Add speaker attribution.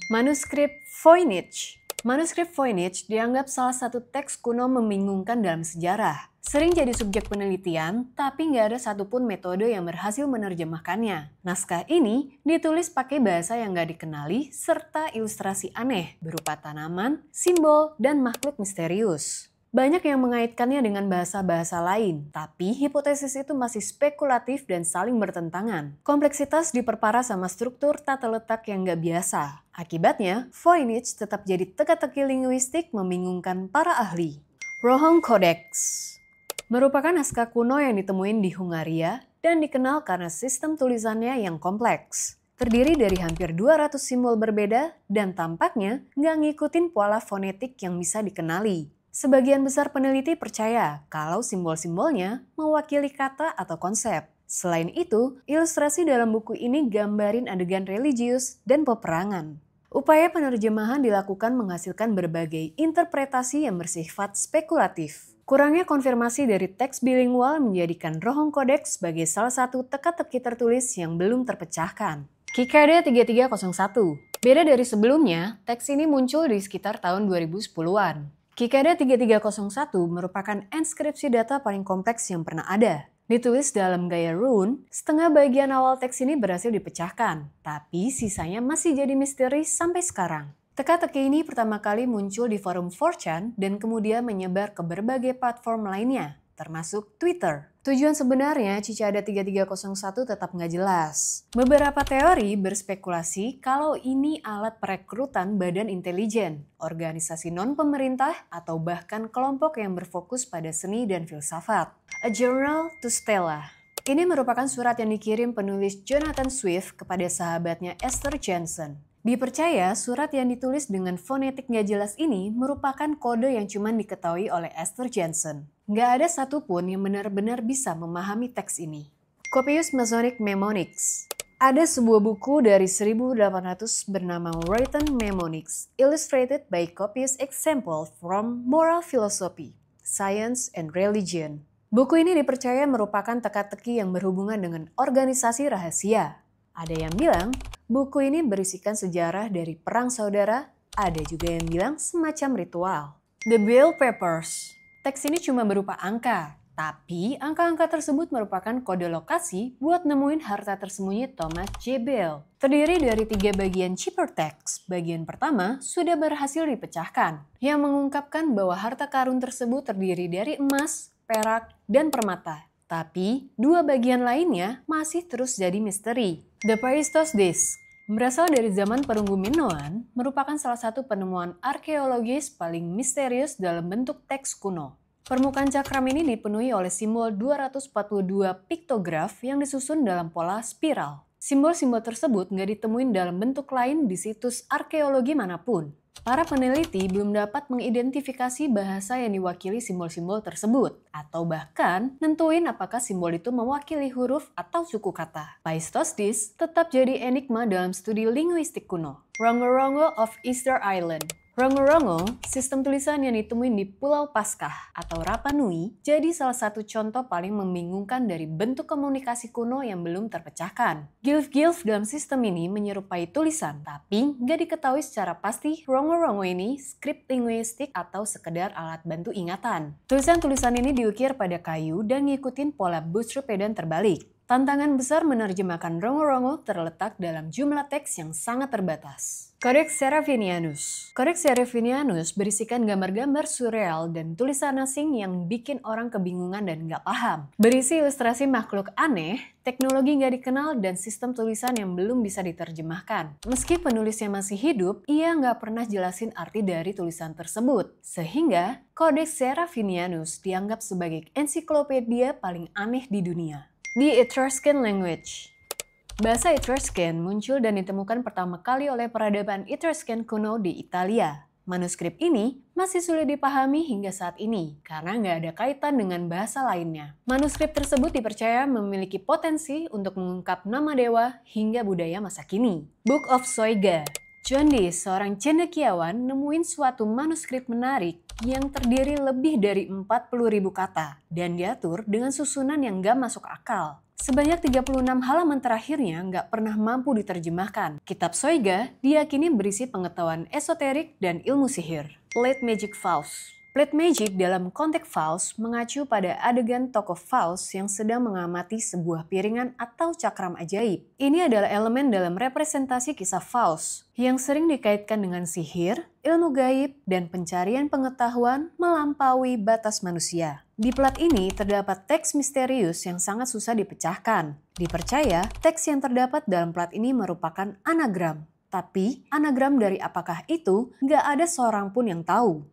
Speaker 1: Manuskrip Voynich. Manuskrip Voynich dianggap salah satu teks kuno membingungkan dalam sejarah. Sering jadi subjek penelitian, tapi nggak ada satupun metode yang berhasil menerjemahkannya. Naskah ini ditulis pakai bahasa yang nggak dikenali, serta ilustrasi aneh berupa tanaman, simbol, dan makhluk misterius. Banyak yang mengaitkannya dengan bahasa-bahasa lain, tapi hipotesis itu masih spekulatif dan saling bertentangan. Kompleksitas diperparah sama struktur tata letak yang nggak biasa. Akibatnya, Voynich tetap jadi teka-teki linguistik membingungkan para ahli. Rohong Codex merupakan naskah kuno yang ditemuin di Hungaria dan dikenal karena sistem tulisannya yang kompleks. Terdiri dari hampir 200 simbol berbeda dan tampaknya nggak ngikutin pola fonetik yang bisa dikenali. Sebagian besar peneliti percaya kalau simbol-simbolnya mewakili kata atau konsep. Selain itu, ilustrasi dalam buku ini gambarin adegan religius dan peperangan. Upaya penerjemahan dilakukan menghasilkan berbagai interpretasi yang bersifat spekulatif. Kurangnya konfirmasi dari teks bilingual menjadikan Rohong Codex sebagai salah satu teka-teki tertulis yang belum terpecahkan. Kikade 3301. Beda dari sebelumnya, teks ini muncul di sekitar tahun 2010-an. Kikade 3301 merupakan enskripsi data paling kompleks yang pernah ada. Ditulis dalam gaya rune, setengah bagian awal teks ini berhasil dipecahkan, tapi sisanya masih jadi misteri sampai sekarang. Teka-teki ini pertama kali muncul di forum 4chan dan kemudian menyebar ke berbagai platform lainnya, termasuk Twitter. Tujuan sebenarnya Kikade 3301 tetap nggak jelas. Beberapa teori berspekulasi kalau ini alat perekrutan badan intelijen, organisasi non-pemerintah, atau bahkan kelompok yang berfokus pada seni dan filsafat. A Journal to Stella. Ini merupakan surat yang dikirim penulis Jonathan Swift kepada sahabatnya Esther Jensen. Dipercaya surat yang ditulis dengan fonetik nggak jelas ini merupakan kode yang cuma diketahui oleh Esther Jensen. Nggak ada satupun yang benar-benar bisa memahami teks ini. Copius Masonic Mnemonics. Ada sebuah buku dari 1800 bernama Written Mnemonics, illustrated by Copius Example from Moral Philosophy, Science and Religion. Buku ini dipercaya merupakan teka-teki yang berhubungan dengan organisasi rahasia. Ada yang bilang buku ini berisikan sejarah dari perang saudara, ada juga yang bilang semacam ritual. The Bell Papers. Teks ini cuma berupa angka, tapi angka-angka tersebut merupakan kode lokasi buat nemuin harta tersembunyi Thomas J. Bell. Terdiri dari 3 bagian ciphertext. Bagian pertama sudah berhasil dipecahkan, yang mengungkapkan bahwa harta karun tersebut terdiri dari emas, perak, dan permata. Tapi 2 bagian lainnya masih terus jadi misteri. The Paistos Disc berasal dari zaman perunggu Minoan, merupakan salah satu penemuan arkeologis paling misterius dalam bentuk teks kuno. Permukaan cakram ini dipenuhi oleh simbol 242 piktograf yang disusun dalam pola spiral. Simbol-simbol tersebut nggak ditemuin dalam bentuk lain di situs arkeologi manapun. Para peneliti belum dapat mengidentifikasi bahasa yang diwakili simbol-simbol tersebut, atau bahkan nentuin apakah simbol itu mewakili huruf atau suku kata. Paistos Disc tetap jadi enigma dalam studi linguistik kuno. Rongo-Rongo of Easter Island. Rongo-Rongo, sistem tulisan yang ditemuin di Pulau Paskah atau Rapa Nui, jadi salah satu contoh paling membingungkan dari bentuk komunikasi kuno yang belum terpecahkan. Gilf-gilf dalam sistem ini menyerupai tulisan, tapi nggak diketahui secara pasti Rongo-Rongo ini skrip linguistik atau sekedar alat bantu ingatan. Tulisan-tulisan ini diukir pada kayu dan ngikutin pola boustropedan terbalik. Tantangan besar menerjemahkan Rongo-Rongo terletak dalam jumlah teks yang sangat terbatas. Codex Serafinianus. Codex Serafinianus berisikan gambar-gambar surreal dan tulisan asing yang bikin orang kebingungan dan nggak paham. Berisi ilustrasi makhluk aneh, teknologi nggak dikenal, dan sistem tulisan yang belum bisa diterjemahkan. Meski penulisnya masih hidup, ia nggak pernah jelasin arti dari tulisan tersebut. Sehingga, Codex Serafinianus dianggap sebagai ensiklopedia paling aneh di dunia. The Etruscan Language. Bahasa Etruscan muncul dan ditemukan pertama kali oleh peradaban Etruscan kuno di Italia. Manuskrip ini masih sulit dipahami hingga saat ini karena nggak ada kaitan dengan bahasa lainnya. Manuskrip tersebut dipercaya memiliki potensi untuk mengungkap nama dewa hingga budaya masa kini. Book of Soiga. John Dee, seorang cendekiawan, nemuin suatu manuskrip menarik yang terdiri lebih dari 40.000 kata dan diatur dengan susunan yang gak masuk akal. Sebanyak 36 halaman terakhirnya nggak pernah mampu diterjemahkan. Kitab Soiga diyakini berisi pengetahuan esoterik dan ilmu sihir. Plate Magic Faust. Plate Magic dalam konteks Faust mengacu pada adegan tokoh Faust yang sedang mengamati sebuah piringan atau cakram ajaib. Ini adalah elemen dalam representasi kisah Faust yang sering dikaitkan dengan sihir, ilmu gaib, dan pencarian pengetahuan melampaui batas manusia. Di plat ini terdapat teks misterius yang sangat susah dipecahkan. Dipercaya, teks yang terdapat dalam plat ini merupakan anagram. Tapi, anagram dari apakah itu nggak ada seorang pun yang tahu.